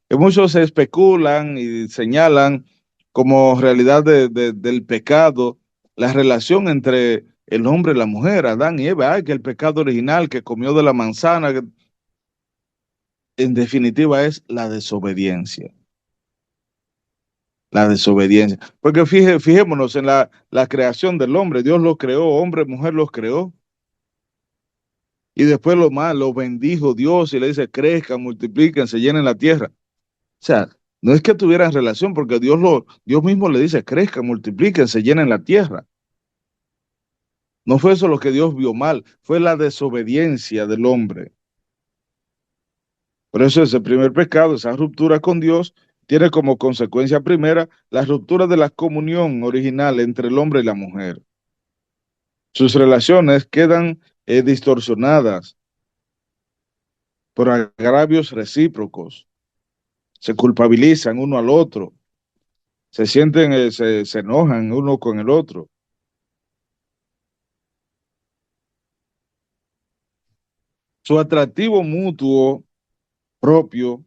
que muchos se especulan y señalan como realidad del pecado la relación entre el hombre y la mujer, Adán y Eva. Ay, que el pecado original que comió de la manzana, que en definitiva es la desobediencia. La desobediencia. Porque fijémonos en la creación del hombre. Dios lo creó, hombre y mujer los creó. Y después lo bendijo Dios y le dice, crezcan, multipliquen, se llenen la tierra. O sea, no es que tuvieran relación, porque Dios mismo le dice, crezcan, multipliquen, se llenen la tierra. No fue eso lo que Dios vio mal, fue la desobediencia del hombre. Por eso ese primer pecado, esa ruptura con Dios, tiene como consecuencia primera la ruptura de la comunión original entre el hombre y la mujer. Sus relaciones quedan distorsionadas por agravios recíprocos. Se culpabilizan uno al otro, se sienten, se enojan uno con el otro. Su atractivo mutuo propio,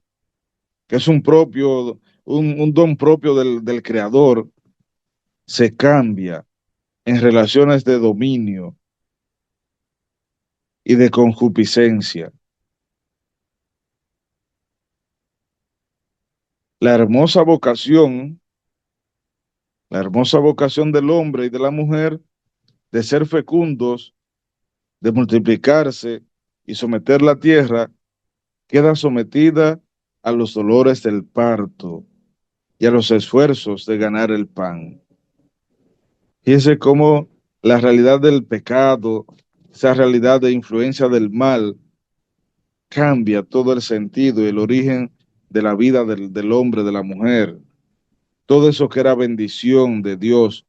que es un don propio del creador, se cambia en relaciones de dominio y de concupiscencia. La hermosa vocación, la hermosa vocación del hombre y de la mujer de ser fecundos, de multiplicarse y someter la tierra, queda sometida a los dolores del parto y a los esfuerzos de ganar el pan. Fíjense cómo la realidad del pecado, esa realidad de influencia del mal, cambia todo el sentido y el origen de la vida del hombre, de la mujer. Todo eso que era bendición de Dios,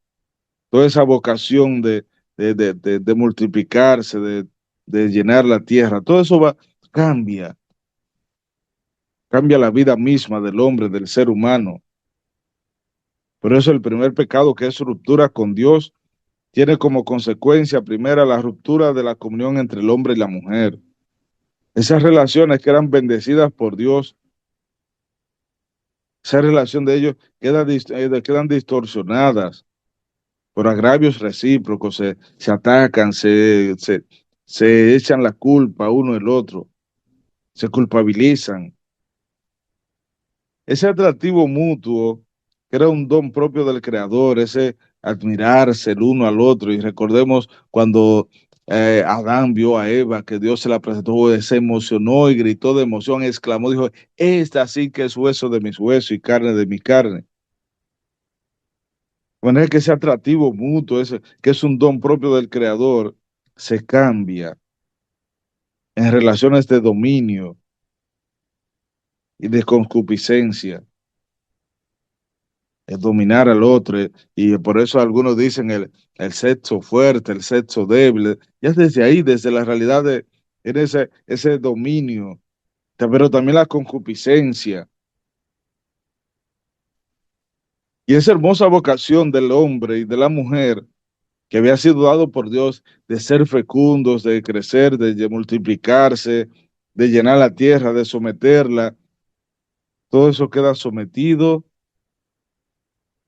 toda esa vocación de multiplicarse, de llenar la tierra, todo eso cambia la vida misma del hombre, del ser humano. Por eso el primer pecado, que es ruptura con Dios, tiene como consecuencia primera la ruptura de la comunión entre el hombre y la mujer. Esas relaciones que eran bendecidas por Dios, esa relación de ellos quedan distorsionadas por agravios recíprocos, se atacan, se echan la culpa uno el otro, se culpabilizan. Ese atractivo mutuo, que era un don propio del Creador, ese admirarse el uno al otro, y recordemos cuando Adán vio a Eva, que Dios se la presentó, se emocionó y gritó de emoción, exclamó, dijo, esta sí que es hueso de mis huesos y carne de mi carne. De manera que ese atractivo mutuo, ese, que es un don propio del Creador, se cambia en relaciones de dominio y de concupiscencia, es dominar al otro, y por eso algunos dicen el sexo fuerte, el sexo débil, ya desde ahí, desde la realidad de en ese dominio, pero también la concupiscencia, y esa hermosa vocación del hombre y de la mujer que había sido dado por Dios de ser fecundos, de crecer, de multiplicarse, de llenar la tierra, de someterla, todo eso queda sometido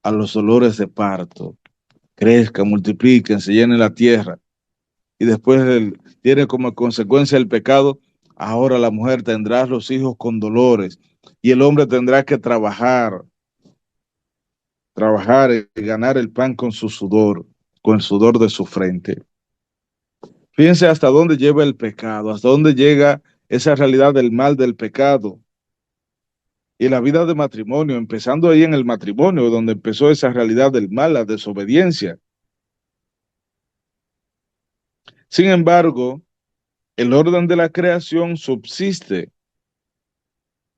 a los dolores de parto. Crezcan, multipliquen, se llenen la tierra. Y después tiene como consecuencia el pecado, ahora la mujer tendrá los hijos con dolores y el hombre tendrá que trabajar y ganar el pan con su sudor, con el sudor de su frente. Fíjense hasta dónde lleva el pecado, hasta dónde llega esa realidad del mal del pecado. Y la vida de matrimonio, empezando ahí en el matrimonio, donde empezó esa realidad del mal, la desobediencia. Sin embargo, el orden de la creación subsiste,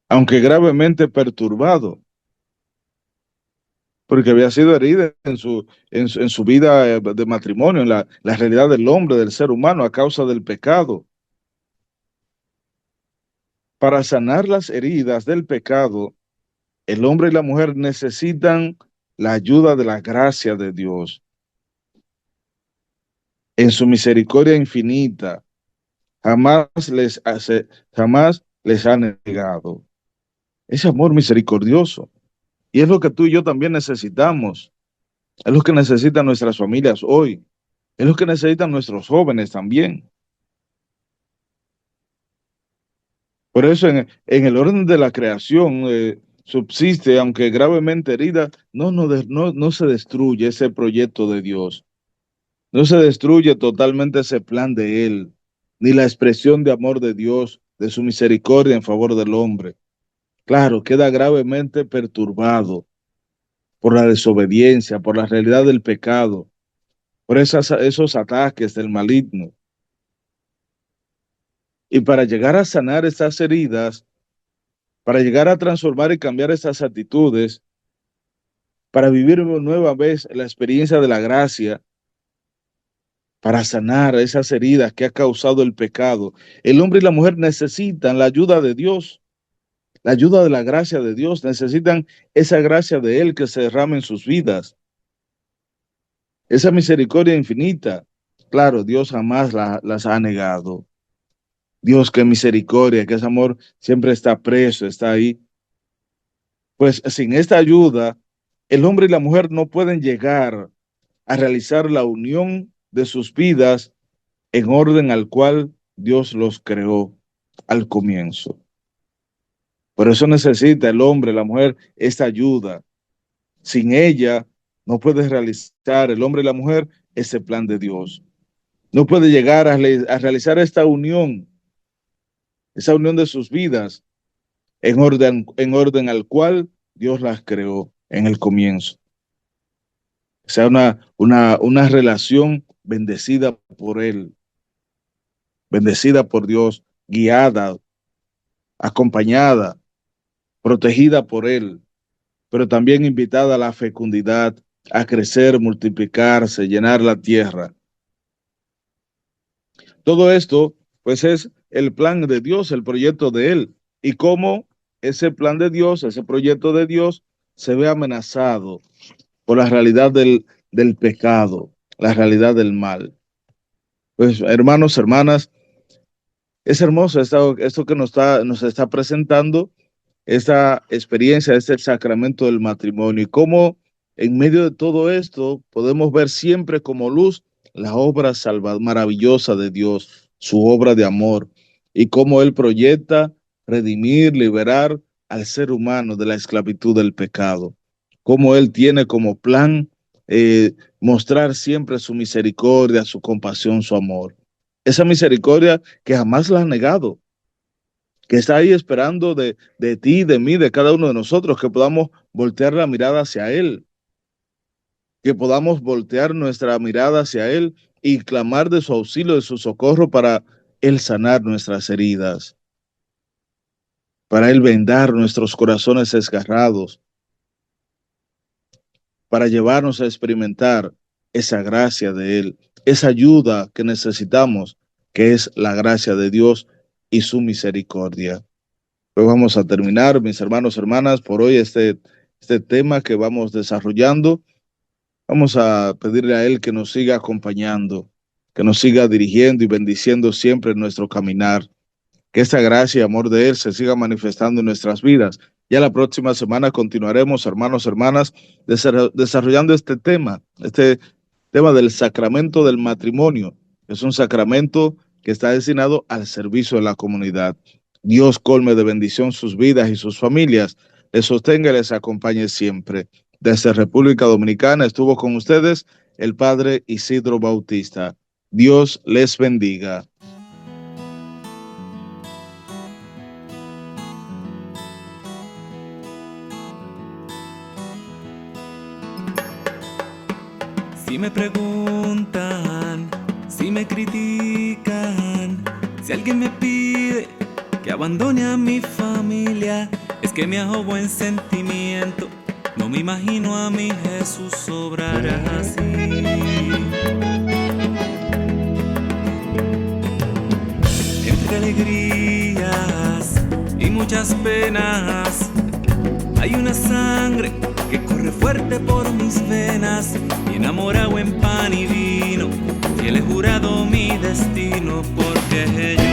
aunque gravemente perturbado, porque había sido herida en su vida de matrimonio, en la realidad del hombre, del ser humano, a causa del pecado. Para sanar las heridas del pecado, el hombre y la mujer necesitan la ayuda de la gracia de Dios. En su misericordia infinita, jamás les ha negado. Ese amor misericordioso. Y es lo que tú y yo también necesitamos. Es lo que necesitan nuestras familias hoy. Es lo que necesitan nuestros jóvenes también. Por eso en el orden de la creación subsiste, aunque gravemente herida, no se destruye ese proyecto de Dios. No se destruye totalmente ese plan de Él, ni la expresión de amor de Dios, de su misericordia en favor del hombre. Claro, queda gravemente perturbado por la desobediencia, por la realidad del pecado, por esos ataques del maligno. Y para llegar a sanar estas heridas, para llegar a transformar y cambiar estas actitudes, para vivir nueva vez la experiencia de la gracia, para sanar esas heridas que ha causado el pecado, el hombre y la mujer necesitan la ayuda de Dios, la ayuda de la gracia de Dios, necesitan esa gracia de Él que se derrame en sus vidas, esa misericordia infinita. Claro, Dios jamás las ha negado. Dios, qué misericordia, que ese amor siempre está preso, está ahí. Pues sin esta ayuda, el hombre y la mujer no pueden llegar a realizar la unión de sus vidas en orden al cual Dios los creó al comienzo. Por eso necesita el hombre, la mujer, esta ayuda. Sin ella, no puede realizar el hombre y la mujer ese plan de Dios. No puede llegar a realizar esta unión, esa unión de sus vidas en orden al cual Dios las creó en el comienzo. O sea, una relación bendecida por Él, bendecida por Dios, guiada, acompañada, protegida por Él, pero también invitada a la fecundidad, a crecer, multiplicarse, llenar la tierra. Todo esto, pues, es el plan de Dios, el proyecto de Él, y cómo ese plan de Dios, ese proyecto de Dios, se ve amenazado por la realidad del pecado, la realidad del mal. Pues, hermanos, hermanas, es hermoso esto que nos está presentando, esta experiencia, este sacramento del matrimonio, y cómo en medio de todo esto podemos ver siempre como luz la obra maravillosa de Dios, su obra de amor y cómo Él proyecta redimir, liberar al ser humano de la esclavitud del pecado. Cómo Él tiene como plan mostrar siempre su misericordia, su compasión, su amor. Esa misericordia que jamás la ha negado, que está ahí esperando de ti, de mí, de cada uno de nosotros, que podamos voltear la mirada hacia Él, que podamos voltear nuestra mirada hacia Él y clamar de su auxilio, de su socorro para Él sanar nuestras heridas, para Él vendar nuestros corazones desgarrados, para llevarnos a experimentar esa gracia de Él, esa ayuda que necesitamos, que es la gracia de Dios y su misericordia. Pues vamos a terminar, mis hermanos, hermanas, por hoy este tema que vamos desarrollando. Vamos a pedirle a Él que nos siga acompañando, que nos siga dirigiendo y bendiciendo siempre en nuestro caminar. Que esta gracia y amor de Él se siga manifestando en nuestras vidas. Ya la próxima semana continuaremos, hermanos, hermanas, desarrollando este tema del sacramento del matrimonio. Es un sacramento que está destinado al servicio de la comunidad. Dios colme de bendición sus vidas y sus familias, les sostenga y les acompañe siempre. Desde República Dominicana estuvo con ustedes el Padre Isidro Bautista. Dios les bendiga. Si me preguntan, si me critican, si alguien me pide que abandone a mi familia, es que me ahogo en sentimiento. No me imagino a mi Jesús obrar así. Entre alegrías y muchas penas, hay una sangre que corre fuerte por mis venas, y enamorado en pan y vino, y él he jurado mi destino, porque yo,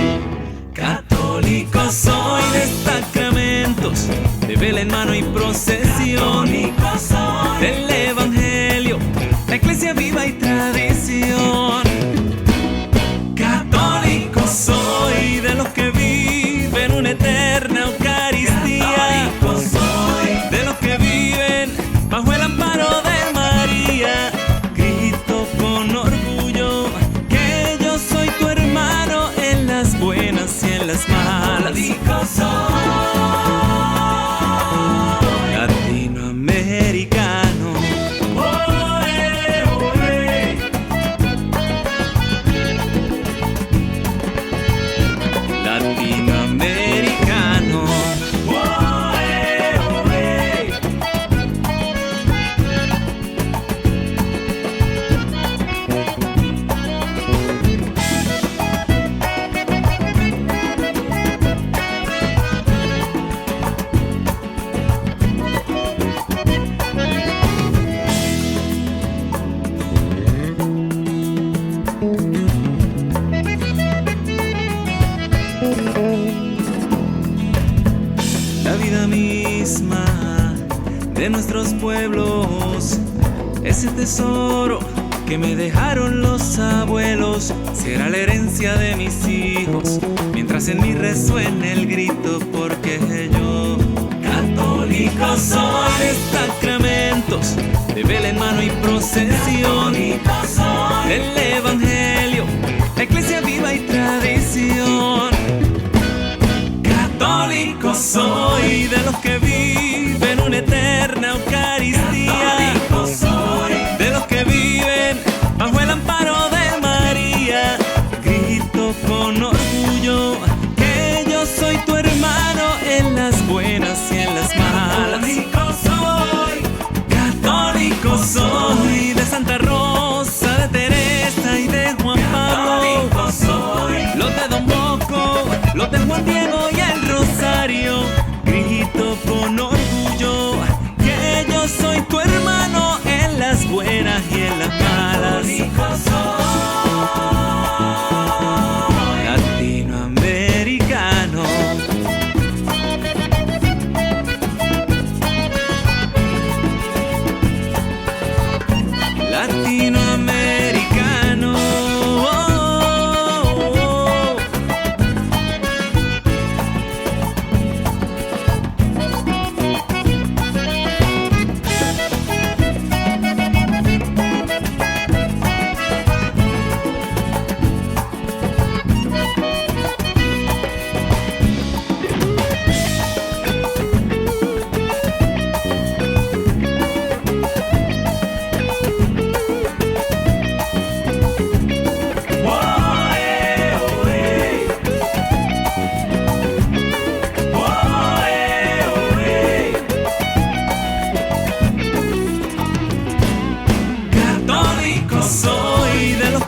católico soy de sacramentos, de vela en mano y procesión, del evangelio, la iglesia viva y tradición. Católico soy de los que viven una eterna Eucaristía, de los que viven bajo el amparo de María. Grito con orgullo que yo soy tu hermano en las buenas y en las malas. Católico soy. Latinoamericano. Oe, oe. Latinoamericano. Oe, oe. La vida misma de nuestros pueblos, ese tesoro que me dejaron los abuelos, será la herencia de mis hijos, mientras en mí resuene el grito, porque yo, católico soy de sacramentos, de vela en mano y procesión, del evangelio, la iglesia viva y tradición. Católico soy de los que viven una eterna Eucaristía, de los que viven bajo el amparo de María. Grito con orgullo que yo soy tu hermano en las buenas y en las malas. Católico soy de Santa Rosa, de Teresa y de Juan Pablo. Los de Don Bosco, los de Juan Diego y el Rosario. Grito con orgullo que yo soy tu hermano en las buenas y en las malas. Latinoamericano. Latinoamericano. Oh, oh, oh.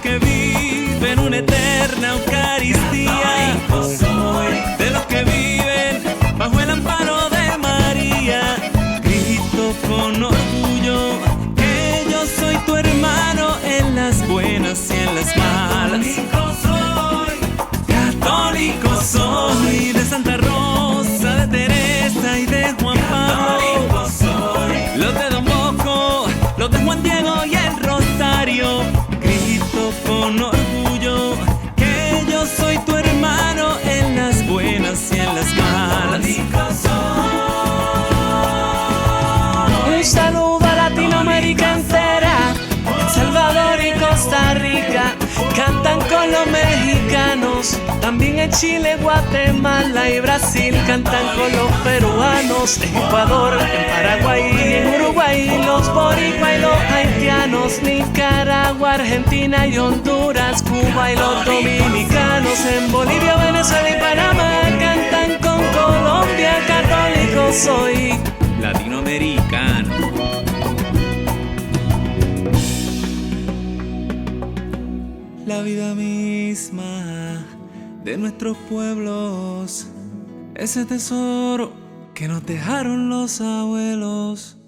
que viven una eterna Eucaristía, de los que viven bajo el amparo de María. Grito con orgullo que yo soy tu hermano en las buenas y en las malas. Católico soy, de Santa Rosa, de Teresa y de Juan Pablo. Los de Don Bosco, los de Juan Diego y el Rosario. Grito con orgullo que yo soy tu hermano en las buenas y en las malas. Un saludo a Latinoamérica entera, El Salvador y Costa Rica, cantan con los mexicanos. También en Chile, Guatemala y Brasil cantan con los peruanos. En Ecuador, en Paraguay y en Uruguay los boricua y los haitianos. Nicaragua, Argentina y Honduras, Cuba y los dominicanos. En Bolivia, Venezuela y Panamá cantan con Colombia. Católico soy, latinoamericano. La vida misma de nuestros pueblos, ese tesoro que nos dejaron los abuelos.